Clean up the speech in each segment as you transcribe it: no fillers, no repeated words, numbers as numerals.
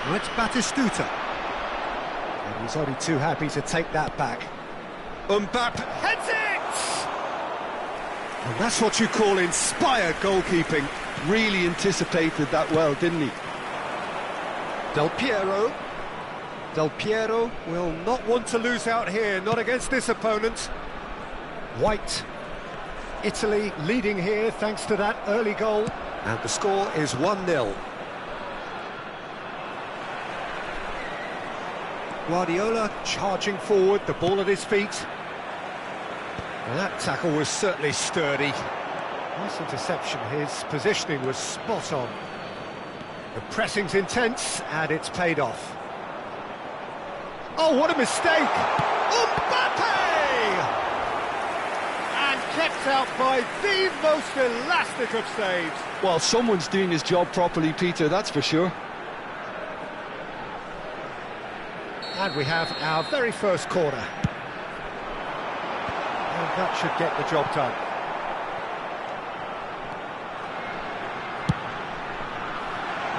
Now it's Batistuta. And he's only too happy to take that back. Mbappe heads it! And that's what you call inspired goalkeeping. Really anticipated that well, didn't he? Del Piero. Del Piero will not want to lose out here, not against this opponent. White. Italy leading here thanks to that early goal. And the score is 1-0. Guardiola charging forward, the ball at his feet. And that tackle was certainly sturdy. Nice interception, his positioning was spot on. The pressing's intense, and it's paid off. Oh, what a mistake! Mbappe! And kept out by the most elastic of saves. Well, someone's doing his job properly, Peter, that's for sure. And we have our very first corner. And that should get the job done.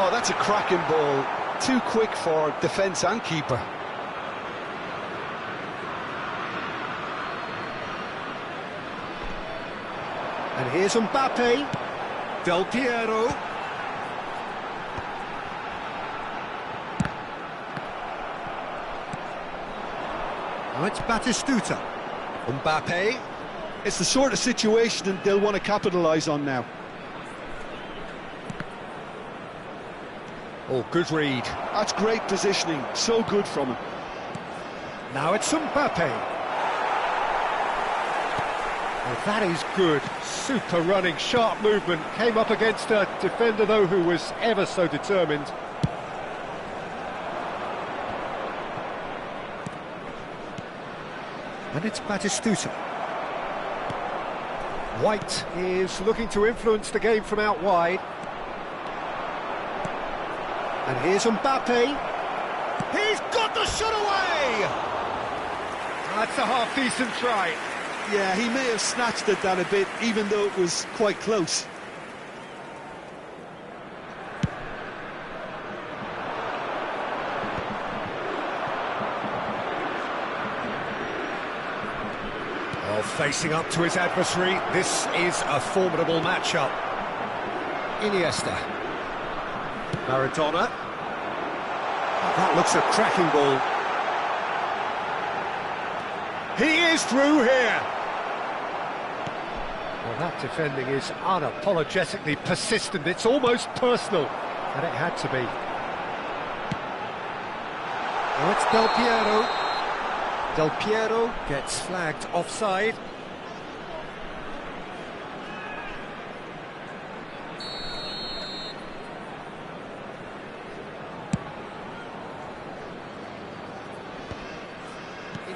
Oh, that's a cracking ball. Too quick for defence and keeper. And here's Mbappe. Del Piero. Now it's Batistuta. Mbappe. It's the sort of situation they'll want to capitalise on now. Oh, good read. That's great positioning, so good from him. Now it's Mbappe. Oh, that is good. Super running, sharp movement. Came up against a defender, though, who was ever so determined. And it's Batistuta. White is looking to influence the game from out wide. And here's Mbappe. He's got the shot away! That's a half-decent try. Yeah, he may have snatched at that a bit, even though it was quite close. Well, facing up to his adversary, this is a formidable matchup. Iniesta. Maradona. That looks a cracking ball. He is through here. Well, that defending is unapologetically persistent. It's almost personal, and it had to be. Now it's Del Piero. Del Piero gets flagged offside.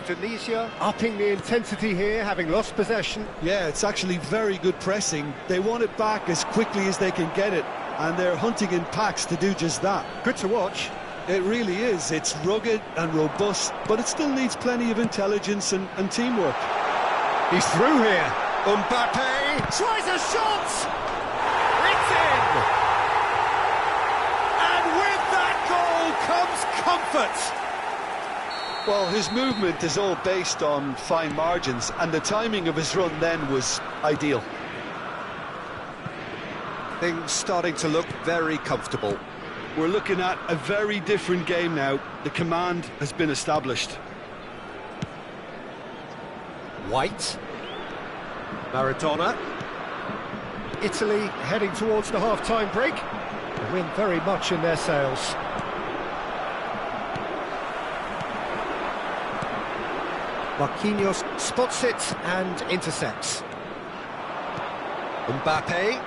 Indonesia upping the intensity here, having lost possession. Yeah, it's actually very good pressing. They want it back as quickly as they can get it, and they're hunting in packs to do just that. Good to watch. It really is. It's rugged and robust, but it still needs plenty of intelligence and teamwork. He's through here. Mbappe tries a shot! It's in! And with that goal comes comfort! Well, his movement is all based on fine margins, and the timing of his run then was ideal. Things starting to look very comfortable. We're looking at a very different game now. The command has been established. White. Maradona. Italy heading towards the half-time break. The wind very much in their sails. Marquinhos spots it and intercepts. Mbappe.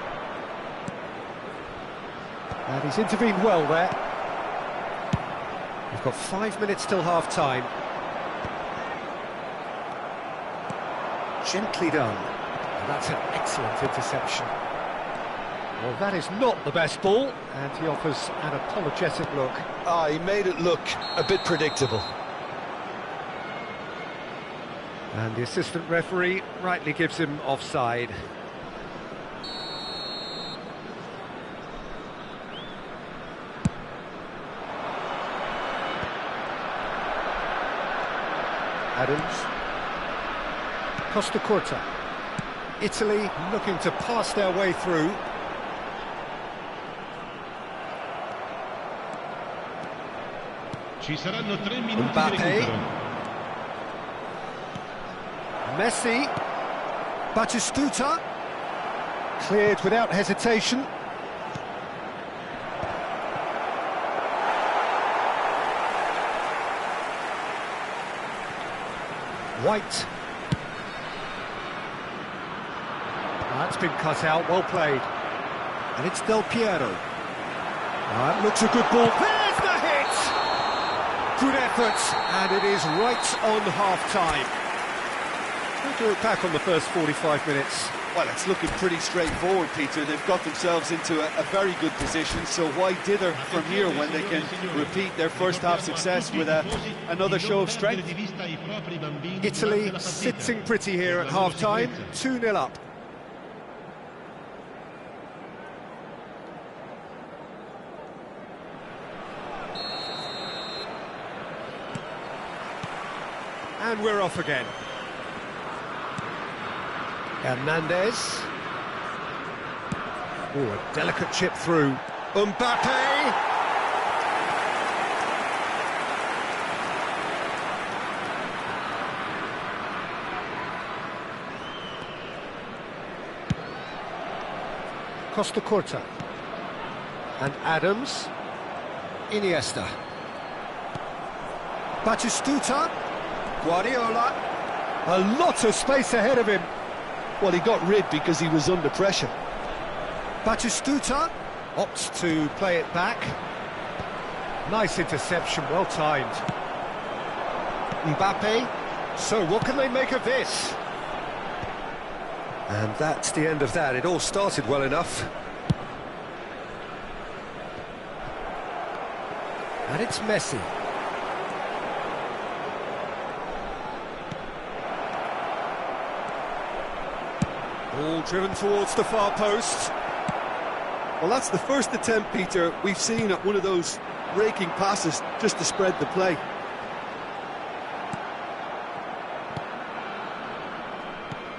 And he's intervened well there. We've got 5 minutes till half-time. Gently done. And that's an excellent interception. Well, that is not the best ball, and he offers an apologetic look. He made it look a bit predictable. And the assistant referee rightly gives him offside. Adams. Costa Curta. Italy looking to pass their way through. Ci saranno 3 minuti di Mbappé. recupero. Messi. Batistuta. Cleared without hesitation. White. That's been cut out, well played. And it's Del Piero. That looks a good ball. There's the hit! Good effort, and it is right on half-time. We'll do it back on the first 45 minutes. Well, it's looking pretty straightforward, Peter. They've got themselves into a very good position, so why dither from here when they can repeat their first half success with another show of strength? Italy sitting pretty here at half-time, 2-0 up. And we're off again. Hernandez. Oh, a delicate chip through. Mbappé! Costa Curta. And Adams. Iniesta. Batistuta. Guardiola. A lot of space ahead of him. Well, he got rid because he was under pressure. Batistuta opts to play it back. Nice interception, well timed. Mbappé. So what can they make of this? And that's the end of that. It all started well enough. And it's Messi. Ball driven towards the far post. Well, that's the first attempt, Peter, we've seen at one of those raking passes just to spread the play.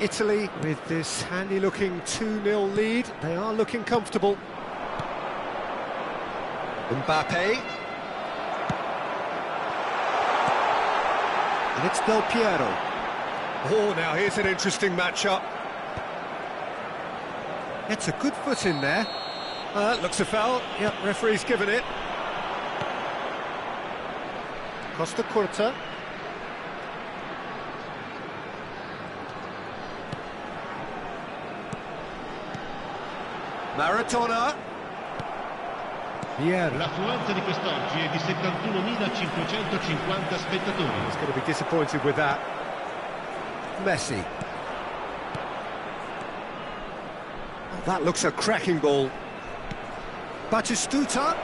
Italy, with this handy-looking 2-0 lead, they are looking comfortable. Mbappé. And it's Del Piero. Oh, now here's an interesting matchup. It's a good foot in there. Looks a foul. Yep, referee's given it. Costa Curta. Maradona. Vieira. L'affluenza di quest'oggi è di 71.550 spettatori. He's going to be disappointed with that. Messi. That looks a cracking ball. Batistuta.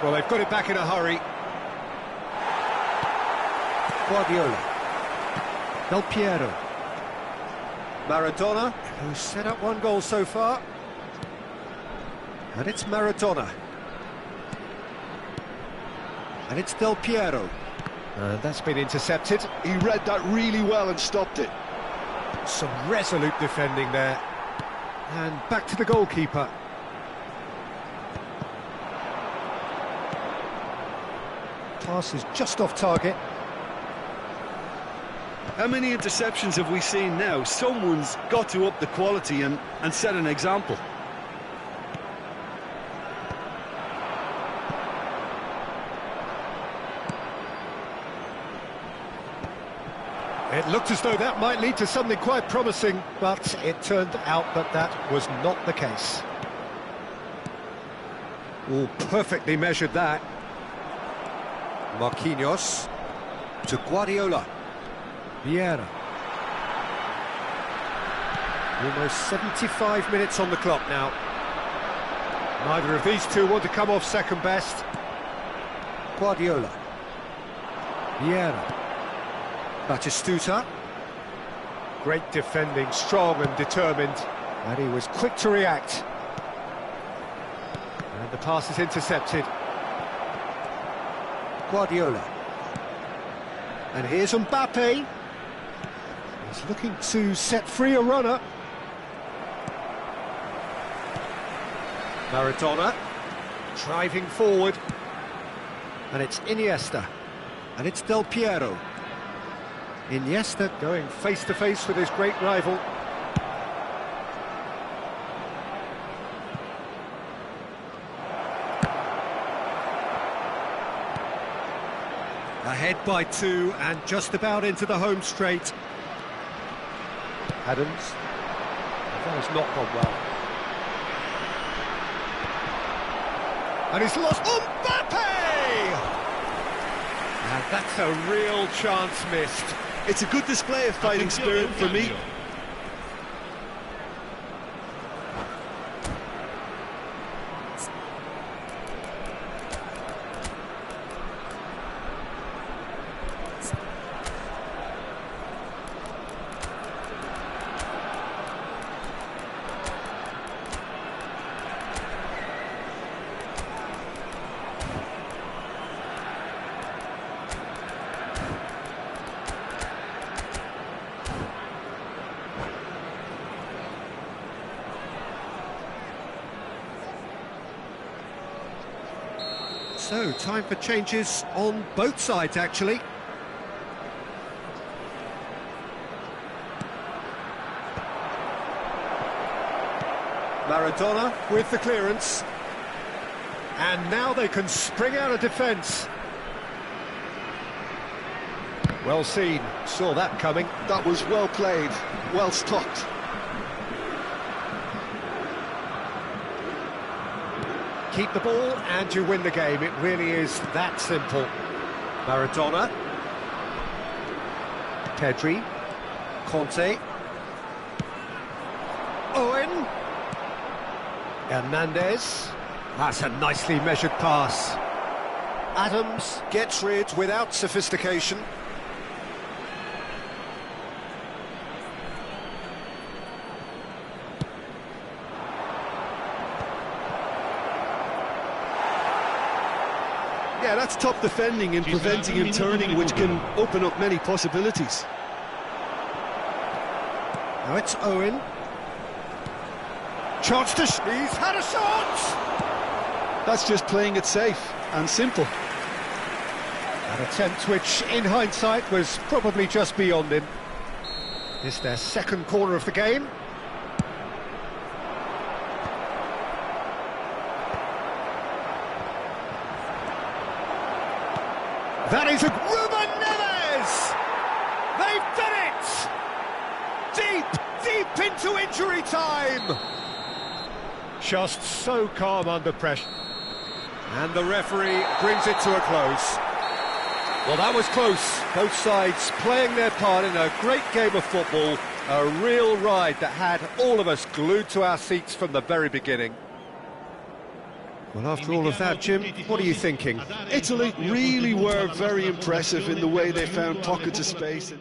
Well, they've got it back in a hurry. Guardiola. Del Piero. Maradona, who's set up one goal so far. And it's Maradona. And it's Del Piero. And that's been intercepted. He read that really well and stopped it. Some resolute defending there. And back to the goalkeeper. Pass is just off target. How many interceptions have we seen now? Someone's got to up the quality and set an example. It looked as though that might lead to something quite promising, but it turned out that that was not the case. Oh, perfectly measured that. Marquinhos to Guardiola. Vieira. Almost 75 minutes on the clock now. Neither of these two want to come off second best. Guardiola. Vieira. Batistuta. Great defending, strong and determined. And he was quick to react. And the pass is intercepted. Guardiola. And here's Mbappe. He's looking to set free a runner. Maradona driving forward. And it's Iniesta. And it's Del Piero. Iniesta going face-to-face with his great rival. Ahead by 2 and just about into the home straight. Adams. That has not gone well. And he's lost. Mbappe! And that's a real chance missed. It's a good display of fighting spirit for me. So, time for changes on both sides, actually. Maradona with the clearance. And now they can spring out of defence. Well seen, saw that coming. That was well played, well stopped. Keep the ball and you win the game. It really is that simple. Maradona. Pedri. Conte. Owen. Hernandez. That's a nicely measured pass. Adams gets rid without sophistication. Yeah, that's top defending and preventing him turning, which can open up many possibilities. Now it's Owen. Chance to... He's had a shot! That's just playing it safe and simple. An attempt which, in hindsight, was probably just beyond him. It's their second corner of the game. That is a Ruben Neves! They've done it! Deep into injury time! Just so calm under pressure. And the referee brings it to a close. Well, that was close. Both sides playing their part in a great game of football. A real ride that had all of us glued to our seats from the very beginning. Well, after all of that, Jim, what are you thinking? Italy really were very impressive in the way they found pockets of space.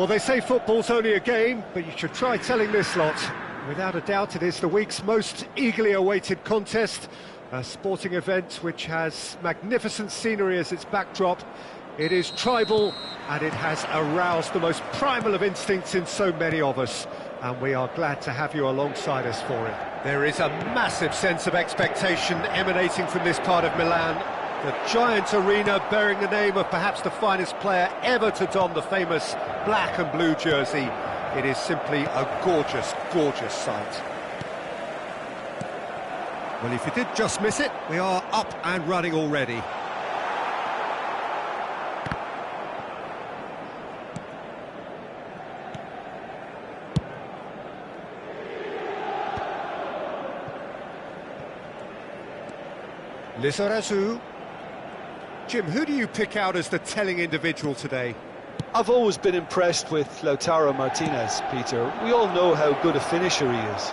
Well, they say football's only a game, but you should try telling this lot. Without a doubt, it is the week's most eagerly awaited contest, a sporting event which has magnificent scenery as its backdrop. It is tribal, and it has aroused the most primal of instincts in so many of us, and we are glad to have you alongside us for it. There is a massive sense of expectation emanating from this part of Milan. The giant arena bearing the name of perhaps the finest player ever to don the famous black and blue jersey. It is simply a gorgeous, gorgeous sight. Well, if you did just miss it, we are up and running already. Lizarazu. Jim, who do you pick out as the telling individual today? I've always been impressed with Lautaro Martinez, Peter. We all know how good a finisher he is,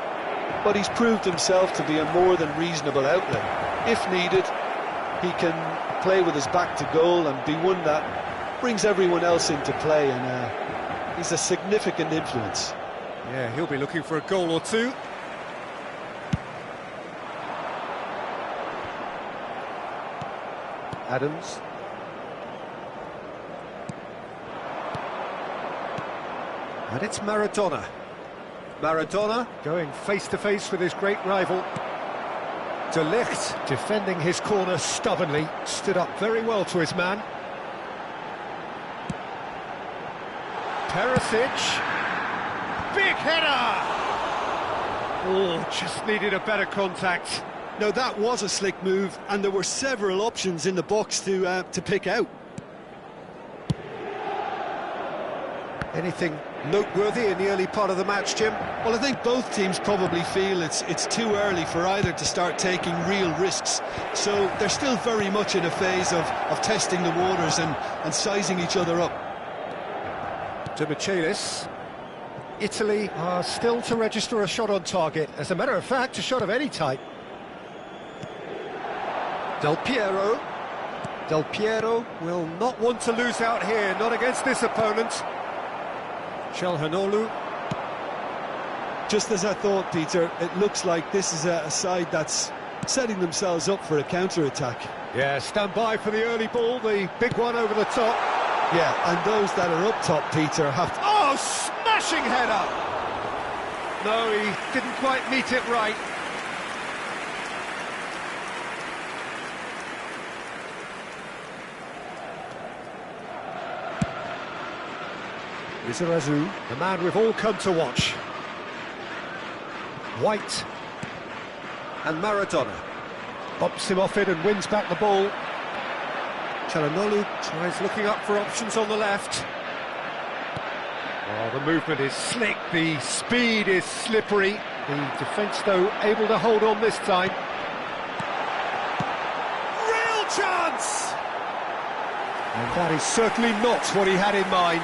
but he's proved himself to be a more than reasonable outlet. If needed, he can play with his back to goal and be one that brings everyone else into play, and he's a significant influence. Yeah, he'll be looking for a goal or two. Adams. And it's Maradona. Maradona going face-to-face with his great rival. De Ligt defending his corner stubbornly, stood up very well to his man. Perisic. Big header! Oh, just needed a better contact. No, that was a slick move, and there were several options in the box to pick out. Anything noteworthy in the early part of the match, Jim? Well, I think both teams probably feel it's too early for either to start taking real risks. So they're still very much in a phase of testing the waters and sizing each other up. To Michelis. Italy are still to register a shot on target. As a matter of fact, a shot of any type. Del Piero. Del Piero will not want to lose out here, not against this opponent. Çalhanoğlu. Just as I thought, Peter, it looks like this is a side that's setting themselves up for a counter-attack. Yeah, stand by for the early ball, the big one over the top. Yeah, and those that are up top, Peter, have to... Oh, smashing header! No, he didn't quite meet it right. Lizarazu, the man we've all come to watch. White and Maradona bumps him off it and wins back the ball. Çalhanoğlu tries looking up for options on the left. Oh, the movement is slick, the speed is slippery. The defence, though, able to hold on this time. Real chance! And that is certainly not what he had in mind.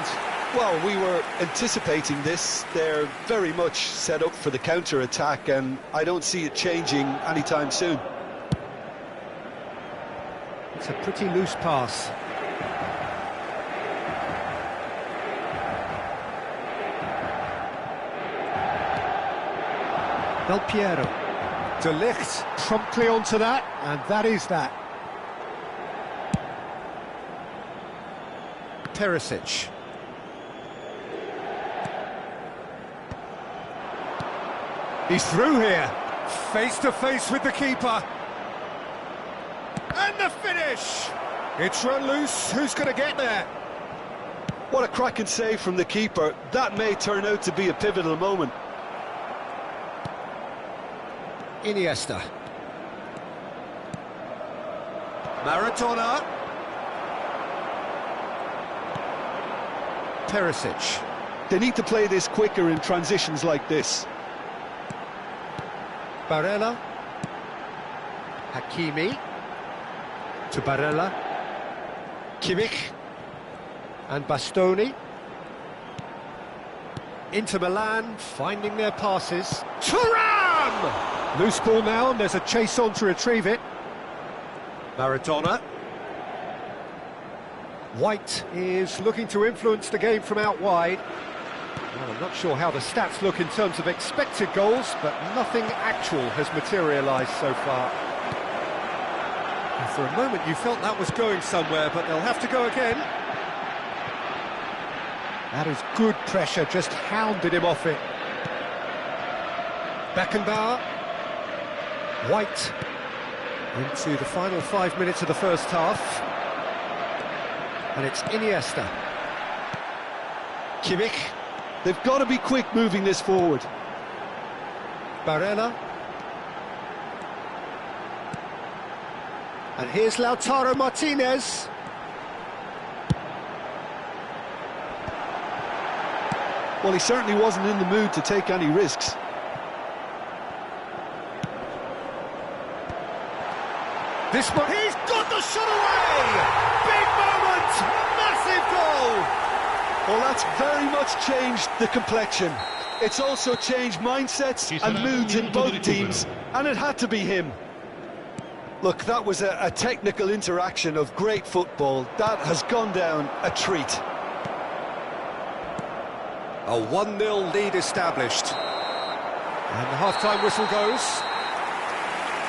Well, we were anticipating this. They're very much set up for the counter-attack, and I don't see it changing anytime soon. It's a pretty loose pass. Del Piero. De Ligt promptly onto that, and that is that. Perisic. He's through here, face to face with the keeper. And the finish! It's run loose, who's going to get there? What a cracking save from the keeper. That may turn out to be a pivotal moment. Iniesta. Maradona. Perisic. They need to play this quicker in transitions like this. Barella. Hakimi. To Barella. Kimmich. And Bastoni. Inter Milan finding their passes. Thuram! Loose ball now, and there's a chase on to retrieve it. Maradona. White is looking to influence the game from out wide. Well, I'm not sure how the stats look in terms of expected goals, but nothing actual has materialised so far. And for a moment you felt that was going somewhere, but they'll have to go again. That is good pressure, just hounded him off it. Beckenbauer. White into the final 5 minutes of the first half. And it's Iniesta. Kimmich. They've got to be quick moving this forward. Barella. And here's Lautaro Martinez. Well, he certainly wasn't in the mood to take any risks. This one, he's got the shot away! Big moment! Massive goal! Well, that's very much changed the complexion. It's also changed mindsets and moods in both teams, and it had to be him. Look, that was a technical interaction of great football. That has gone down a treat. A 1-0 lead established. And the half-time whistle goes.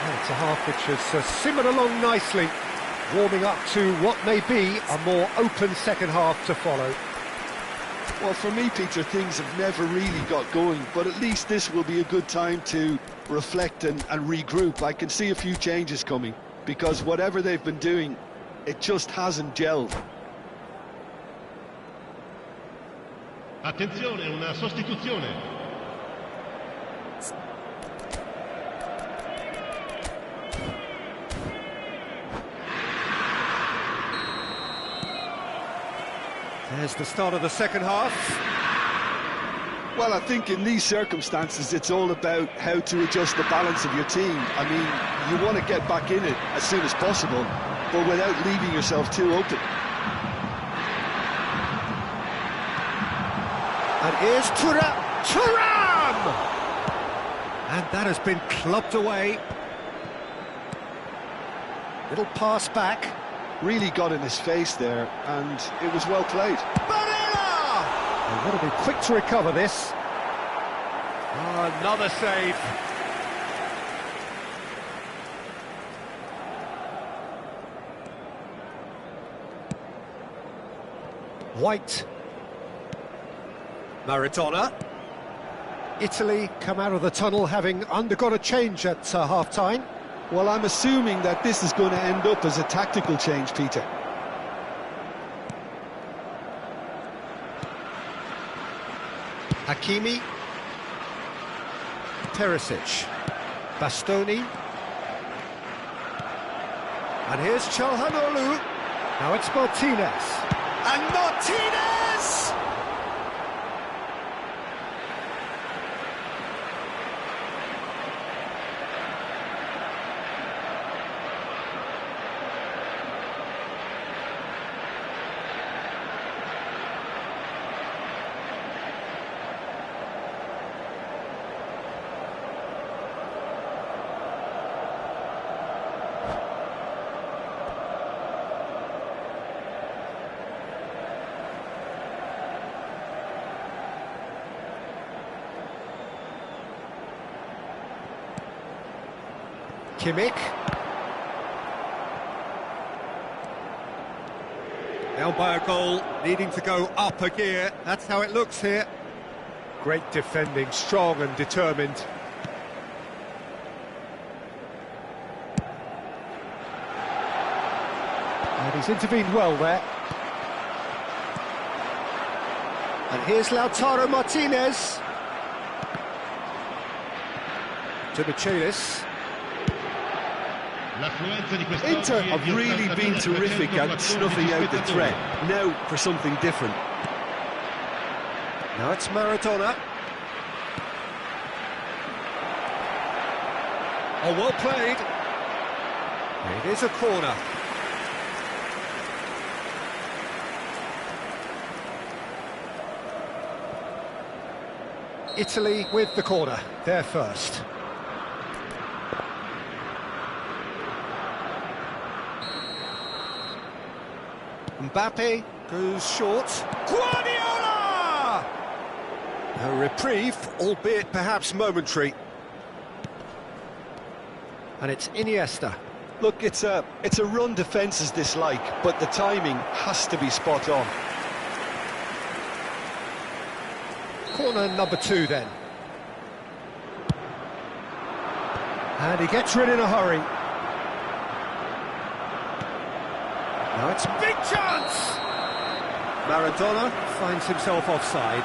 And it's a half which has simmered along nicely, warming up to what may be a more open second half to follow. Well, for me, Peter, things have never really got going, but at least this will be a good time to reflect and regroup. I can see a few changes coming, because whatever they've been doing, it just hasn't gelled. Attenzione, una sostituzione. There's the start of the second half. Well, I think in these circumstances, it's all about how to adjust the balance of your team. I mean, you want to get back in it as soon as possible, but without leaving yourself too open. And here's Thuram! And that has been clubbed away. Little pass back. Really got in his face there, and it was well played. Barella! They've got to be quick to recover this. Oh, another save. White. Maradona. Italy come out of the tunnel having undergone a change at half-time. Well, I'm assuming that this is going to end up as a tactical change, Peter. Hakimi. Perisic. Bastoni. And here's Çalhanoğlu. Now it's Martinez. And Martinez! Kimmich. Down by a goal, needing to go up a gear. That's how it looks here. Great defending, strong and determined. And he's intervened well there. And here's Lautaro Martinez. To Michelis. Inter have really been terrific at snuffing out the threat. Now for something different. Now it's Maradona. Oh, well played. It is a corner. Italy with the corner, they're first. Mbappe goes short. Guardiola! A reprieve, albeit perhaps momentary. And it's Iniesta. Look, it's a run defences dislike, but the timing has to be spot on. Corner number 2 then. And he gets rid in a hurry. Now it's a big chance! Maradona finds himself offside.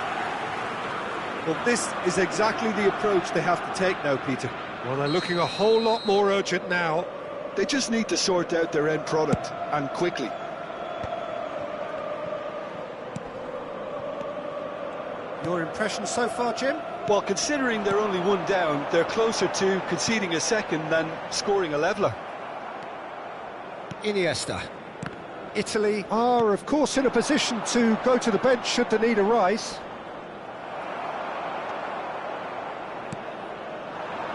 Well, this is exactly the approach they have to take now, Peter. Well, they're looking a whole lot more urgent now. They just need to sort out their end product, and quickly. Your impression so far, Jim? Well, considering they're only one down, they're closer to conceding a second than scoring a leveller. Iniesta. Italy are, of course, in a position to go to the bench should the need arise.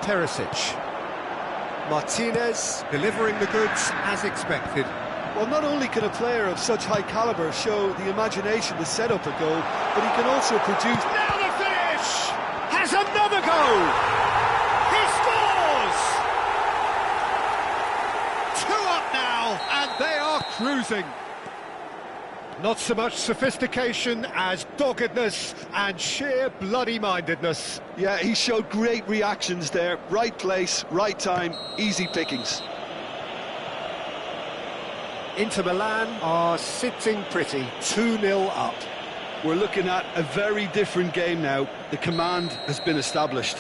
Perisic. Martinez delivering the goods as expected. Well, not only can a player of such high calibre show the imagination to set up a goal, but he can also produce... Now the finish! Has another goal! He scores! 2 up now, and they are cruising. Not so much sophistication as doggedness and sheer bloody-mindedness. Yeah, he showed great reactions there. Right place, right time, easy pickings. Inter Milan are sitting pretty, 2-0 up. We're looking at a very different game now. The command has been established.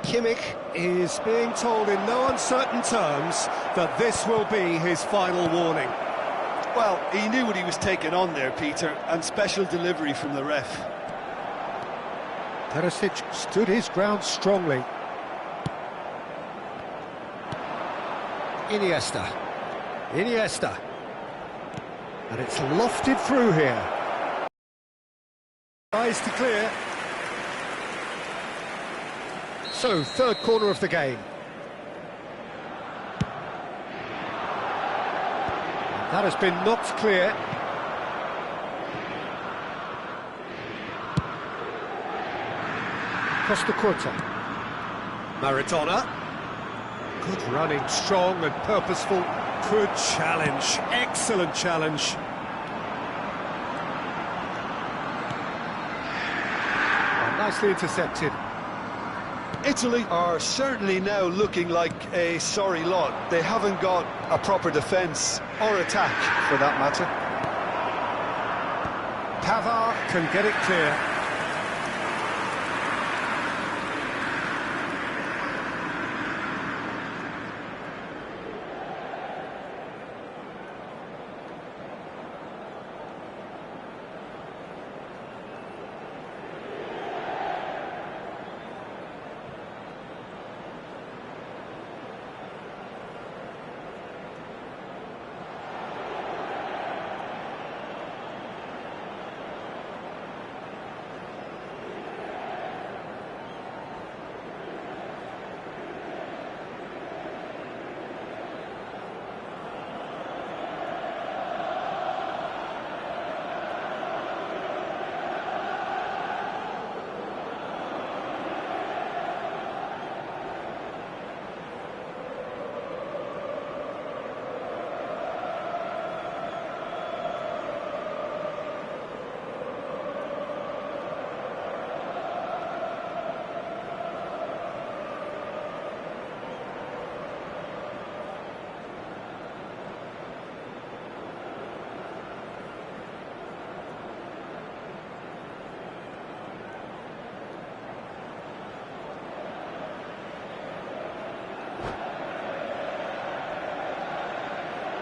Kimmich is being told in no uncertain terms that this will be his final warning. Well, he knew what he was taking on there, Peter, and special delivery from the ref. Perisic stood his ground strongly. Iniesta. And it's lofted through here. Eyes to clear. So, 3rd corner of the game. That has been knocked clear. Costa Curta. Maradona. Good running, strong and purposeful. Good challenge, excellent challenge. Nicely intercepted. Italy are certainly now looking like a sorry lot. They haven't got a proper defence or attack, for that matter. Pavard can get it clear.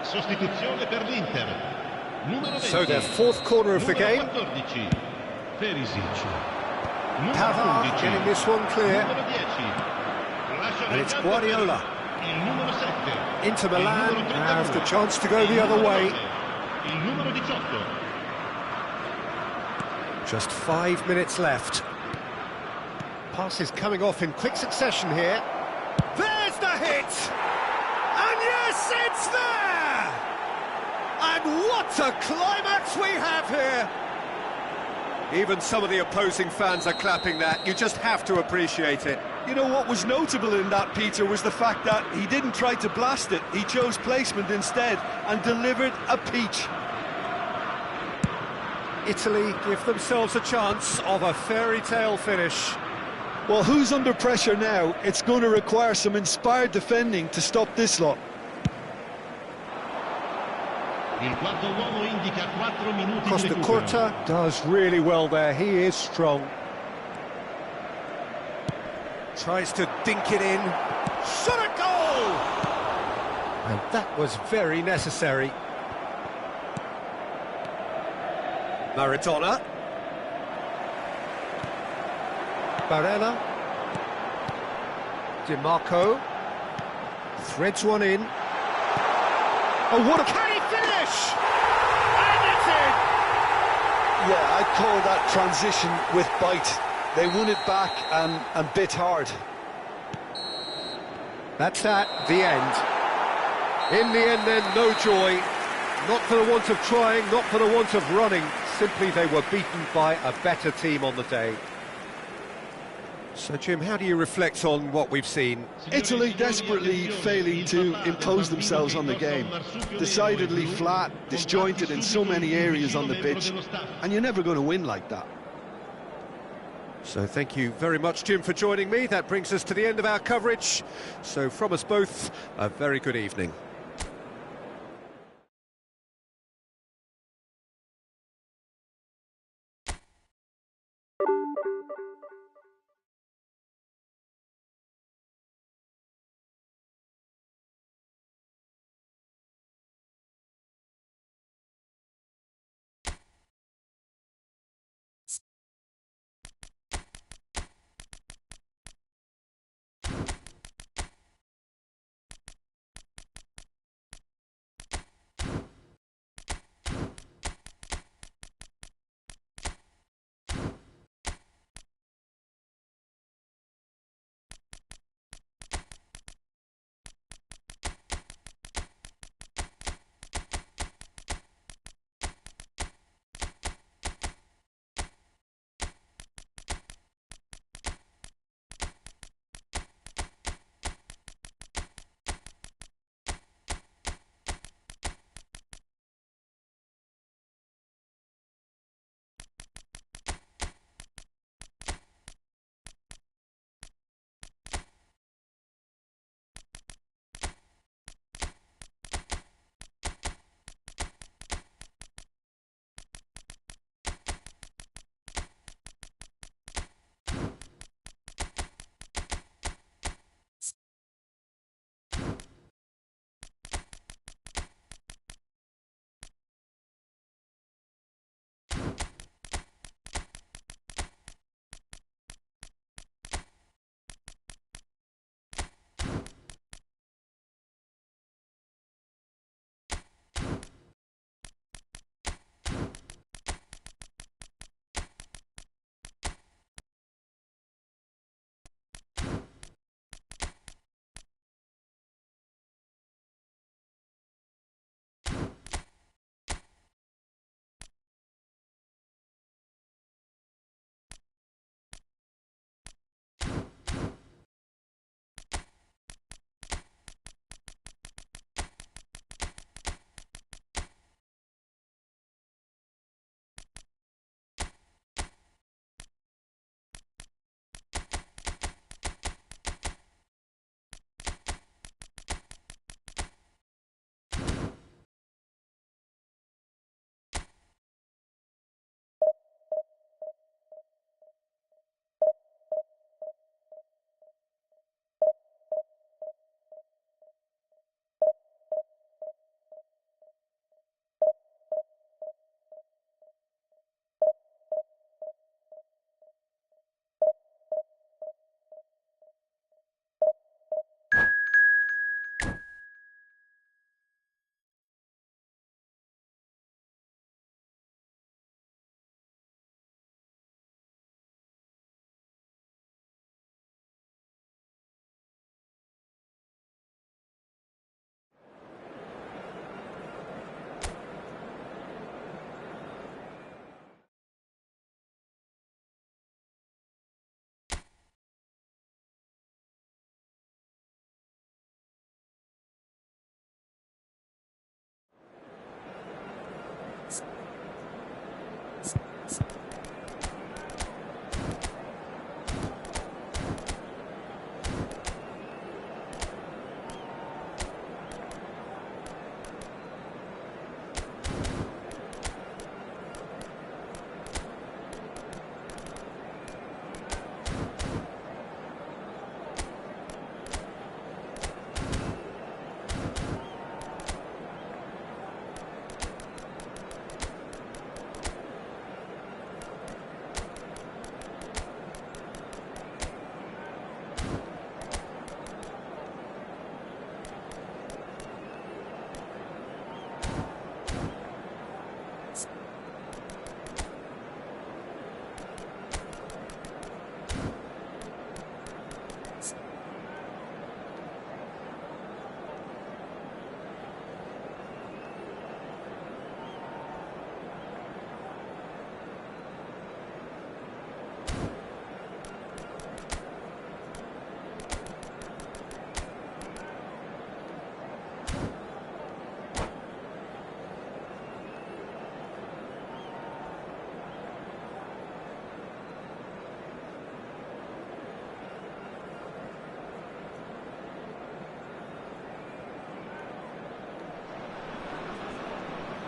Sostituzione per l'Inter. Numero 20. So their 4th corner of the game. 14. Perisic. Pavard getting this one clear. Numero 10. And it's Guardiola. Il numero 7. Inter Milan have the chance to go the other way. Il numero 18. Just 5 minutes left. Passes coming off in quick succession here. There's the hit! And yes, it's there! And what a climax we have here! Even some of the opposing fans are clapping that. You just have to appreciate it. You know what was notable in that, Peter, was the fact that he didn't try to blast it. He chose placement instead and delivered a peach. Italy give themselves a chance of a fairy tale finish. Well, who's under pressure now? It's going to require some inspired defending to stop this lot. Il quarto uomo indica 4 minuti di Costa recupero. Curta does really well there. He is strong. Tries to dink it in. Shot a goal! And that was very necessary. Maradona. Barella. Di Marco. Threads one in. Oh, what a... Can he finish? And it's in! Yeah, I'd call that transition with bite. They won it back and bit hard. That's that, the end. In the end then, no joy. Not for the want of trying, not for the want of running. Simply they were beaten by a better team on the day. So, Jim, how do you reflect on what we've seen? Italy desperately failing to impose themselves on the game. Decidedly flat, disjointed in so many areas on the pitch. And you're never going to win like that. So thank you very much, Jim, for joining me. That brings us to the end of our coverage. So from us both, a very good evening.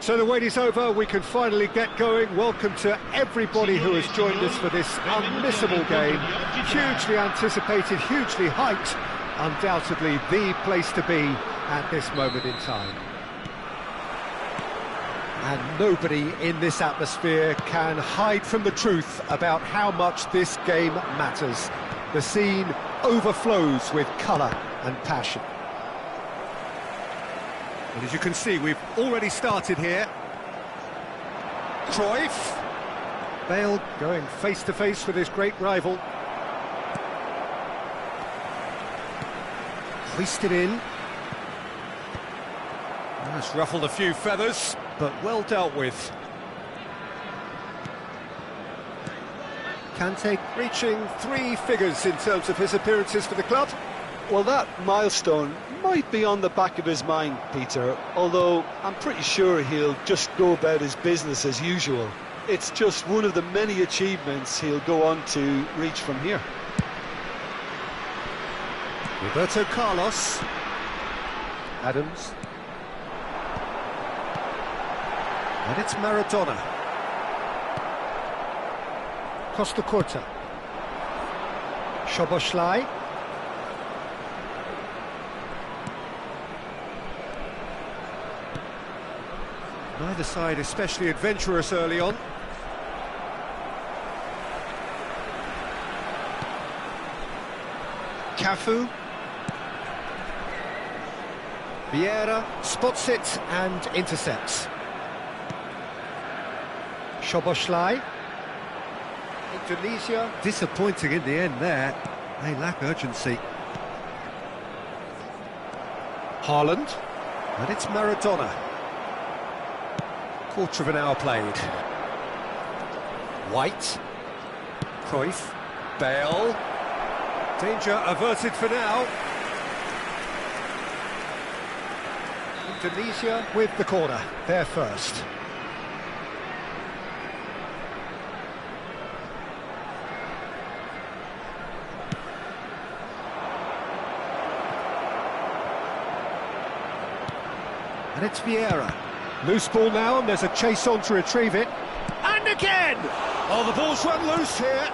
So the wait is over, we can finally get going. Welcome to everybody who has joined us for this unmissable game. Hugely anticipated, hugely hyped. Undoubtedly the place to be at this moment in time. And nobody in this atmosphere can hide from the truth about how much this game matters. The scene overflows with colour and passion. And as you can see, we've already started here. Cruyff. Bale going face-to-face with his great rival. Hoisted in. That's ruffled a few feathers, but well dealt with. Kante reaching 3 figures in terms of his appearances for the club. Well, that milestone might be on the back of his mind, Peter, although I'm pretty sure he'll just go about his business as usual. It's just one of the many achievements he'll go on to reach from here. Roberto Carlos. Adams. And it's Maradona. Costa Curta. Szoboszlai. Neither side especially adventurous early on. Cafu. Vieira spots it and intercepts. Szoboszlai. Indonesia disappointing in the end there. They lack urgency. Haaland. And it's Maradona. Quarter of an hour played. White. Cruyff. Bale. Danger averted for now. Indonesia with the corner. They're first. And it's Vieira. Loose ball now, and there's a chase on to retrieve it. And again! Oh, the ball's run loose here.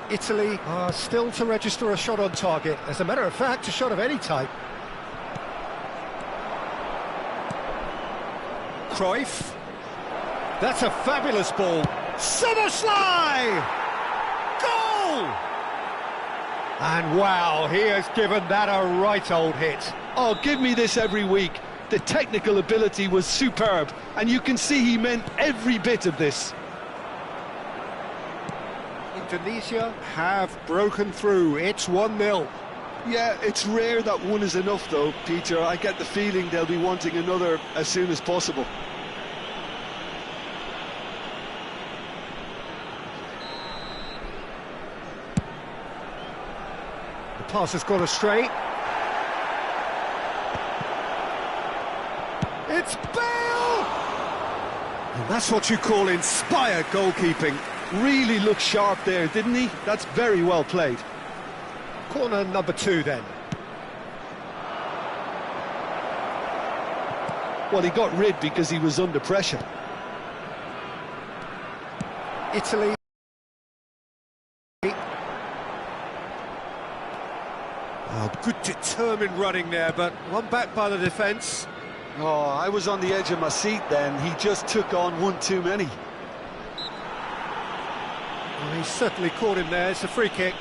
Italy are still to register a shot on target. As a matter of fact, a shot of any type. Cruyff. That's a fabulous ball. Szoboszlai! Goal! And wow, he has given that a right old hit. Oh, give me this every week. The technical ability was superb, and you can see he meant every bit of this. Indonesia have broken through. It's 1-0. Yeah, it's rare that one is enough, though, Peter. I get the feeling they'll be wanting another as soon as possible. The pass has gone astray. It's Bale! And that's what you call inspired goalkeeping. Really looked sharp there, didn't he? That's very well played. Corner number 2 then. Well, he got rid because he was under pressure. Italy. Oh, good determined running there, but one back by the defence. Oh, I was on the edge of my seat then. He just took on one too many. Well, he certainly caught him there. It's a free kick.